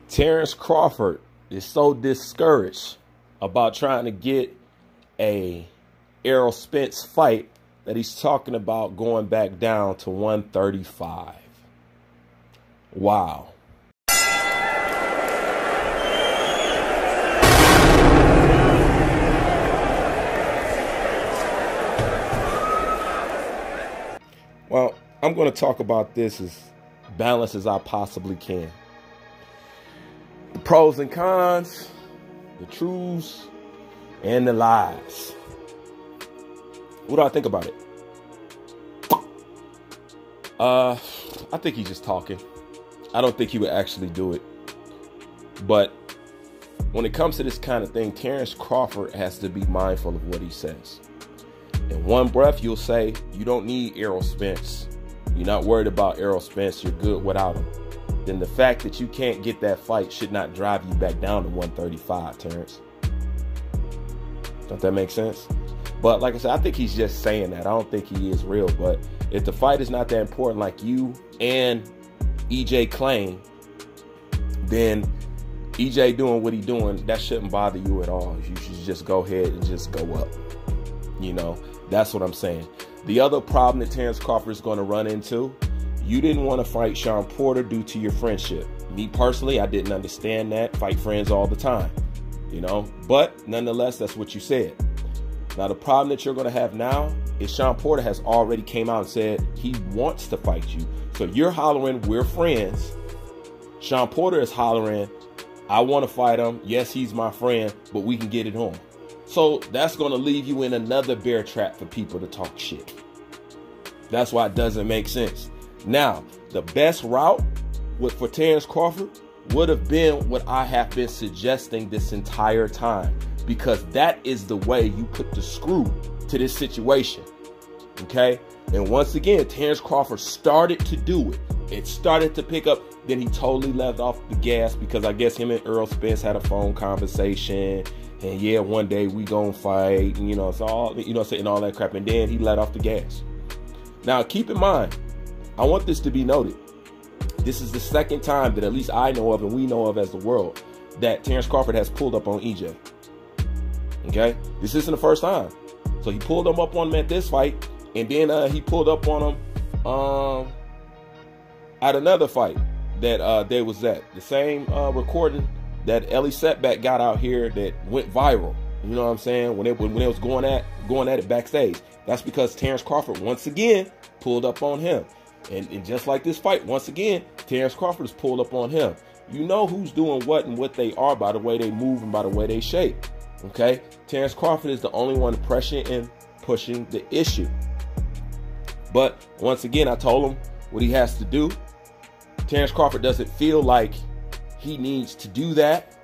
Terence Crawford is so discouraged about trying to get a Errol Spence fight that he's talking about going back down to 135. Wow. Well, I'm going to talk about this as balanced as I possibly can. The pros and cons, the truths, and the lies. What do I think about it? I think he's just talking. I don't think he would actually do it. But when it comes to this kind of thing, Terence Crawford has to be mindful of what he says. In one breath, you'll say, you don't need Errol Spence. You're not worried about Errol Spence. You're good without him. Then the fact that you can't get that fight should not drive you back down to 135, Terence. Don't that make sense? But like I said, I think he's just saying that. I don't think he is real. But if the fight is not that important like you and EJ claim, then EJ doing what he's doing, that shouldn't bother you at all. You should just go ahead and just go up. You know, that's what I'm saying. The other problem that Terence Crawford is going to run into, you didn't want to fight Shawn Porter due to your friendship. Me personally, I didn't understand that. Fight friends all the time, you know, but nonetheless, that's what you said. Now, the problem that you're going to have now is Shawn Porter has already came out and said he wants to fight you. So you're hollering, we're friends. Shawn Porter is hollering, I want to fight him. Yes, he's my friend, but we can get it on. So that's going to leave you in another bear trap for people to talk shit. That's why it doesn't make sense. Now, the best route for Terence Crawford would have been what I have been suggesting this entire time, because that is the way you put the screw to this situation. Okay? And once again, Terence Crawford started to do it. It started to pick up. Then he totally left off the gas because I guess him and Errol Spence had a phone conversation. And yeah, one day we gonna fight, and, you know, it's all, you know, saying all that crap. And then he let off the gas. Now, keep in mind, I want this to be noted. This is the second time that at least I know of and we know of as the world that Terence Crawford has pulled up on EJ. Okay? This isn't the first time. So he pulled him up on him at this fight, and then he pulled up on him at another fight that there was at. The same recording that Ellie Setback got out here that went viral. You know what I'm saying? When it was going at it backstage. That's because Terence Crawford once again pulled up on him. And just like this fight, once again, Terence Crawford has pulled up on him. You know who's doing what and what they are by the way they move and by the way they shape. Okay? Terence Crawford is the only one pressing and pushing the issue. But once again, I told him what he has to do. Terence Crawford doesn't feel like he needs to do that,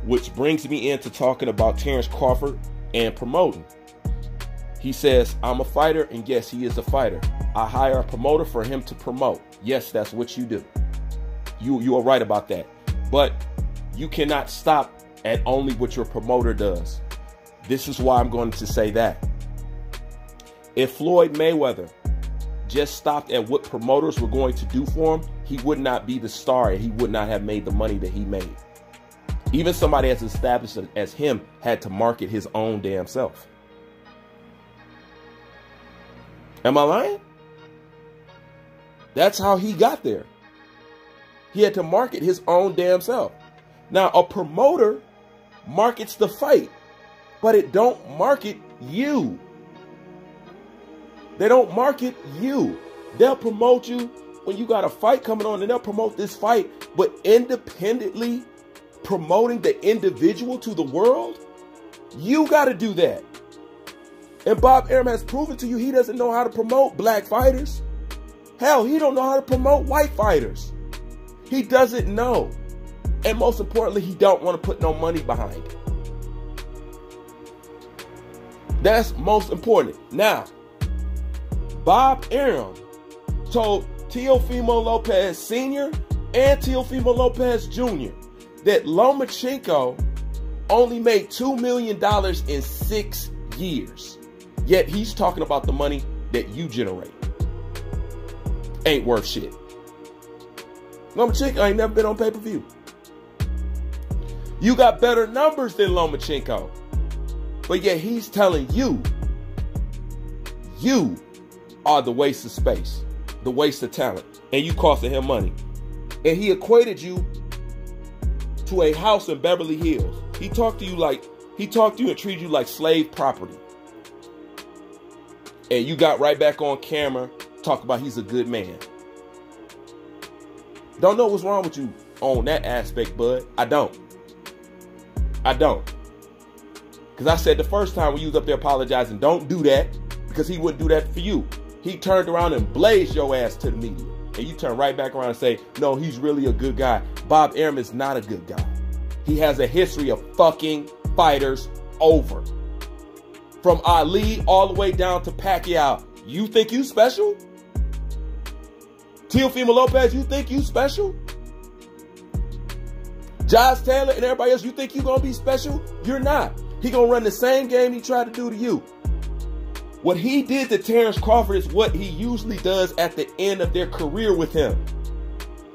which brings me into talking about Terence Crawford and promoting. He says, I'm a fighter, and yes, he is a fighter. I hire a promoter for him to promote. Yes, that's what you do. You are right about that. But you cannot stop at only what your promoter does. This is why I'm going to say that. If Floyd Mayweather just stopped at what promoters were going to do for him, he would not be the star and he would not have made the money that he made. Even somebody as established as him had to market his own damn self. Am I lying? That's how he got there. He had to market his own damn self. Now, a promoter markets the fight, but it don't market you. They don't market you. They'll promote you when you got a fight coming on, and they'll promote this fight, but independently promoting the individual to the world, you got to do that. And Bob Arum has proven to you he doesn't know how to promote black fighters. Hell, he don't know how to promote white fighters. He doesn't know. And most importantly, he don't want to put no money behind it. That's most important. Now, Bob Arum told Teofimo Lopez Sr. and Teofimo Lopez Jr. that Lomachenko only made $2 million in 6 years. Yet he's talking about the money that you generate. Ain't worth shit. Lomachenko ain't never been on pay-per-view. You got better numbers than Lomachenko. But yet he's telling you, you are the waste of space, the waste of talent, and you costing him money. And he equated you to a house in Beverly Hills. He talked to you and treated you like slave property. And you got right back on camera, talk about he's a good man. Don't know what's wrong with you on that aspect, bud. I don't. Because I said the first time when you was up there apologizing, don't do that, because he wouldn't do that for you. He turned around and blazed your ass to the media. And you turn right back around and say, no, he's really a good guy. Bob Arum is not a good guy. He has a history of fucking fighters over. From Ali all the way down to Pacquiao. You think you special? Teofimo Lopez, you think you special? Josh Taylor and everybody else, you think you gonna be special? You're not. He gonna run the same game he tried to do to you. What he did to Terence Crawford is what he usually does at the end of their career with him.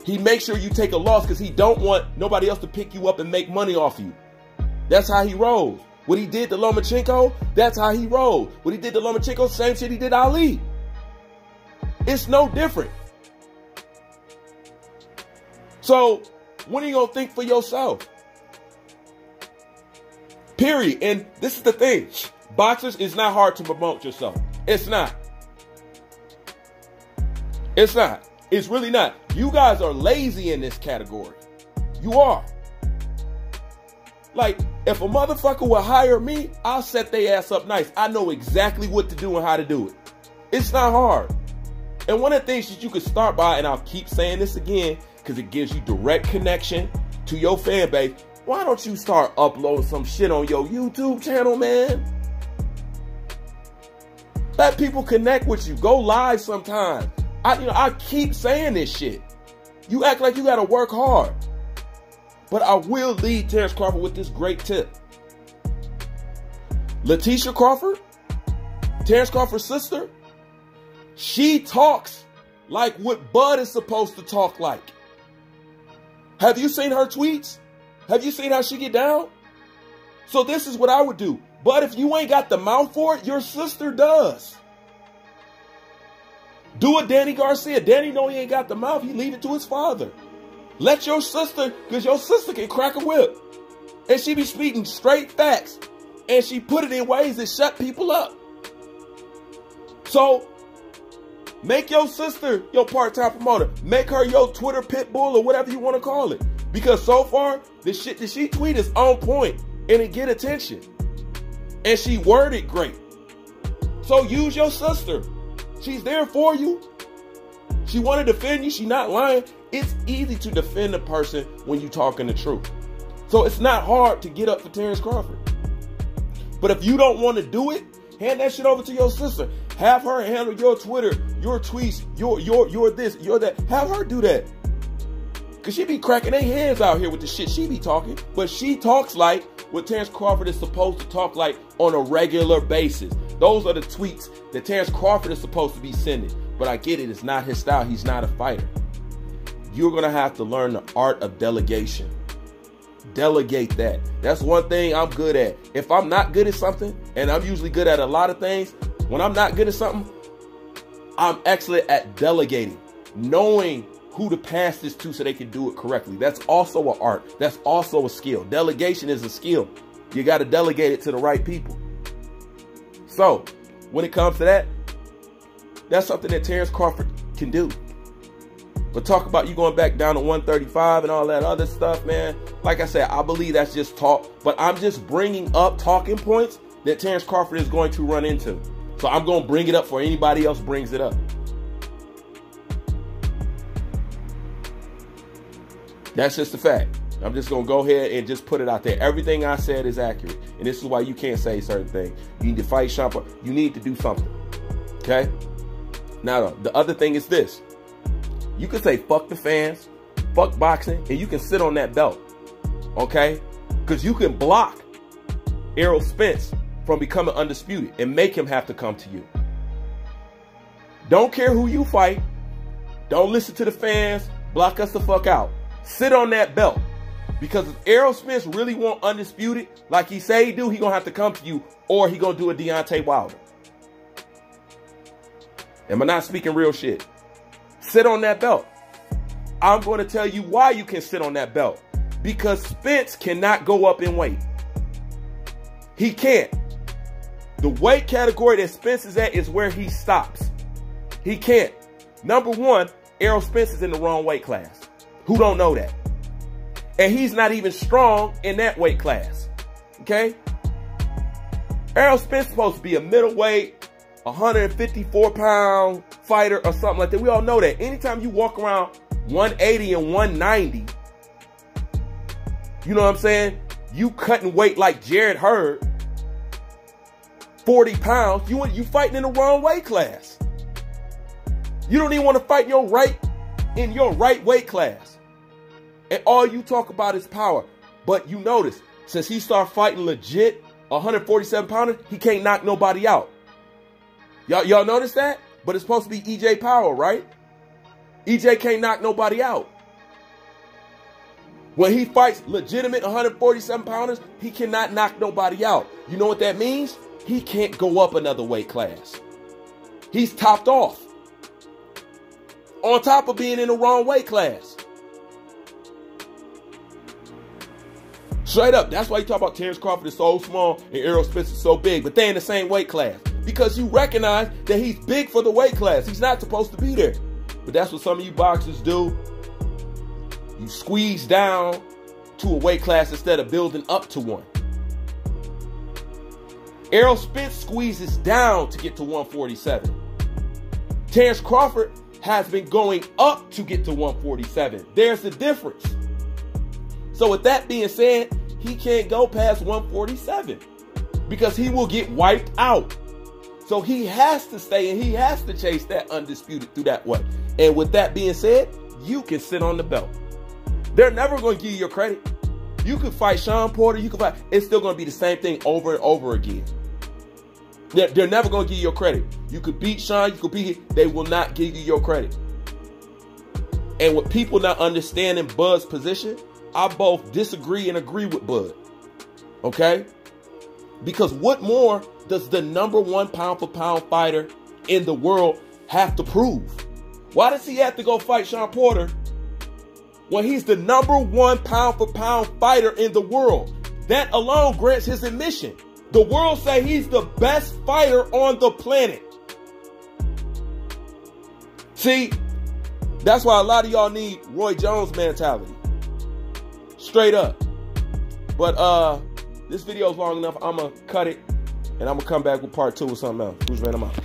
He makes sure you take a loss because he don't want nobody else to pick you up and make money off you. That's how he rolls. What he did to Lomachenko, that's how he rolls. What he did to Lomachenko, same shit he did to Ali. It's no different. So, when are you going to think for yourself? Period. And this is the thing. Boxers, it's not hard to promote yourself. It's not. It's not. It's really not. You guys are lazy in this category. You are. Like, if a motherfucker will hire me, I'll set their ass up nice. I know exactly what to do and how to do it. It's not hard. And one of the things that you could start by, and I'll keep saying this again, because it gives you direct connection to your fan base. Why don't you start uploading some shit on your YouTube channel, man? Let people connect with you. Go live sometime. I keep saying this shit. You act like you got to work hard. But I will lead Terence Crawford with this great tip. Letitia Crawford, Terence Crawford's sister, she talks like what Bud is supposed to talk like. Have you seen her tweets? Have you seen how she get down? So this is what I would do. But if you ain't got the mouth for it, your sister does. Do a Danny Garcia. Danny know he ain't got the mouth. He leave it to his father. Let your sister, because your sister can crack a whip. And she be speaking straight facts. And she put it in ways that shut people up. So, make your sister your part-time promoter. Make her your Twitter pit bull or whatever you want to call it. Because so far, the shit that she tweet is on point. And it get attention. And she worded great. So use your sister. She's there for you. She want to defend you. She not lying. It's easy to defend a person when you talking the truth. So it's not hard to get up for Terence Crawford. But if you don't want to do it, hand that shit over to your sister. Have her handle your Twitter, your tweets, your this, your that. Have her do that. Because she be cracking their hands out here with the shit she be talking. But she talks like what Terence Crawford is supposed to talk like on a regular basis. Those are the tweets that Terence Crawford is supposed to be sending. But I get it. It's not his style. He's not a fighter. You're going to have to learn the art of delegation. Delegate that. That's one thing I'm good at. If I'm not good at something, and I'm usually good at a lot of things, when I'm not good at something, I'm excellent at delegating. Knowing who to pass this to so they can do it correctly. That's also an art. That's also a skill. Delegation is a skill. You got to delegate it to the right people. So, when it comes to that, that's something that Terence Crawford can do. But talk about you going back down to 135 and all that other stuff, man. Like I said, I believe that's just talk. But I'm just bringing up talking points that Terence Crawford is going to run into. So I'm going to bring it up before anybody else brings it up. That's just a fact. I'm just going to go ahead and just put it out there. Everything I said is accurate. And this is why you can't say certain things. You need to fight Champa. You need to do something. Okay? Now, the other thing is this. You can say fuck the fans, fuck boxing, and you can sit on that belt. Okay? Because you can block Errol Spence from becoming undisputed and make him have to come to you. Don't care who you fight. Don't listen to the fans. Block us the fuck out. Sit on that belt. Because if Errol Spence really want undisputed, like he say he do, he gonna have to come to you, or he gonna do a Deontay Wilder. Am I not speaking real shit? Sit on that belt. I'm going to tell you why you can sit on that belt. Because Spence cannot go up in weight. He can't. The weight category that Spence is at is where he stops. He can't. Number one, Errol Spence is in the wrong weight class. Who don't know that? And he's not even strong in that weight class. Okay? Errol Spence is supposed to be a middleweight, 154-pound fighter or something like that. We all know that. Anytime you walk around 180 and 190, you know what I'm saying? You cutting weight like Jared Hurd, 40 pounds, you fighting in the wrong weight class. You don't even want to fight in your right weight class. And all you talk about is power. But you notice, since he started fighting legit 147 pounder, he can't knock nobody out. Y'all notice that? But it's supposed to be EJ Power, right? EJ can't knock nobody out. When he fights legitimate 147 pounders, he cannot knock nobody out. You know what that means? He can't go up another weight class. He's topped off. On top of being in the wrong weight class. Straight up. That's why you talk about Terence Crawford is so small and Errol Spence is so big. But they in the same weight class. Because you recognize that he's big for the weight class. He's not supposed to be there. But that's what some of you boxers do. You squeeze down to a weight class instead of building up to one. Errol Spence squeezes down to get to 147. Terence Crawford has been going up to get to 147. There's the difference. So with that being said, he can't go past 147 because he will get wiped out. So he has to stay and he has to chase that undisputed through that way. And with that being said, you can sit on the belt. They're never going to give you your credit. You could fight Sean Porter. You could fight. It's still going to be the same thing over and over again. They're never going to give you your credit. You could beat Sean. You could beat him. They will not give you your credit. And with people not understanding Bud's position, I both disagree and agree with Bud. Okay? Because what more does the #1 pound-for-pound fighter in the world have to prove? Why does he have to go fight Sean Porter when he's the #1 pound-for-pound fighter in the world? That alone grants his admission. The world say he's the best fighter on the planet. See, that's why a lot of y'all need Roy Jones mentality. Straight up. But this video is long enough. I'm going to cut it and I'm going to come back with part 2 or something else. Who's ready? I'm out.